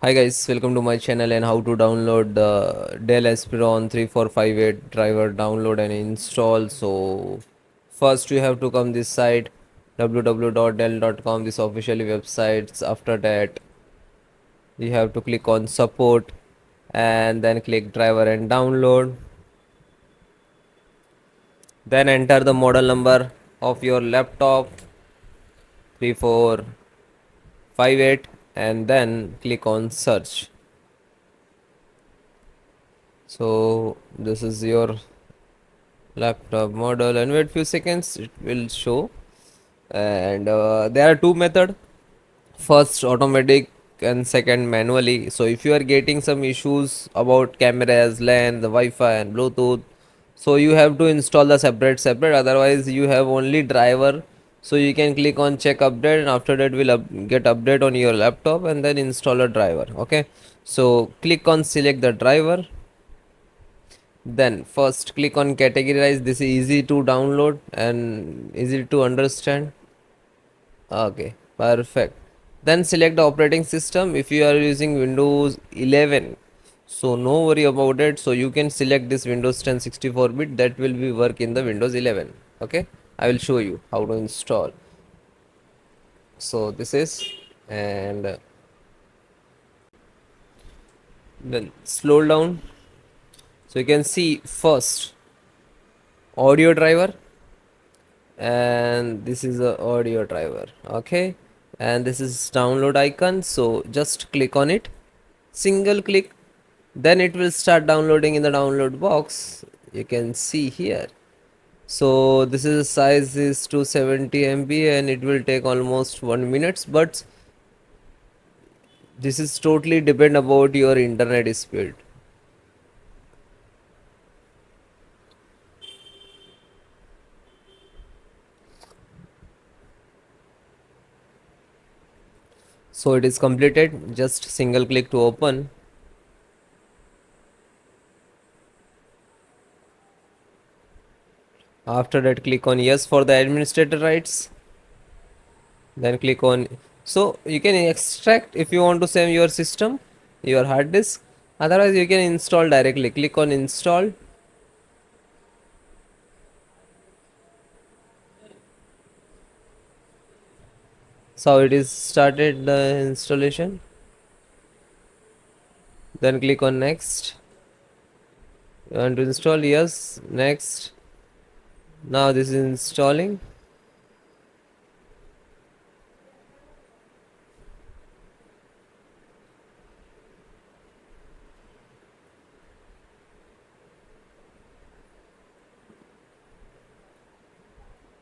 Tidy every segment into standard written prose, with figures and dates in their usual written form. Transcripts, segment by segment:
Hi guys, welcome to my channel and how to download the Dell Inspiron 3458 driver, download and install. So first you have to come this site www.dell.com, this officially websites. After that you have to click on support and then click driver and download. Then enter the model number of your laptop 3458 and then click on search. So this is your laptop model and wait few seconds, it will show. And there are two method, first automatic and second manually. So if you are getting some issues about cameras, LAN, the Wi-Fi and Bluetooth, so you have to install the separate, otherwise you have only driver. So you can click on check update and after that will get update on your laptop and then install a driver. Okay, so click on select the driver. Then first click on categorize. This is easy to download and easy to understand. Okay, perfect. Then select the operating system. If you are using Windows 11, so no worry about it. So you can select this Windows 10 64-bit, that will be work in the Windows 11. Okay, I will show you how to install. So this is, and then slow down. So you can see first audio driver, and this is a audio driver. Okay, and this is download icon, so just click on it, single click, then it will start downloading in the download box. You can see here. So this is size is 270 MB and it will take almost 1 minute, but this is totally depend about your internet speed. So it is completed, just single click to open. After that click on yes for the administrator rights, then click on, so you can extract if you want to save your system, your hard disk, otherwise you can install directly. Click on install. So it is started the installation. Then click on next. You want to install, yes, next. Now this is installing.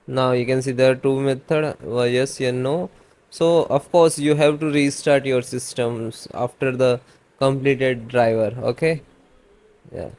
Now you can see there are two method, yes and no. So of course you have to restart your systems after the completed driver. Okay, yeah.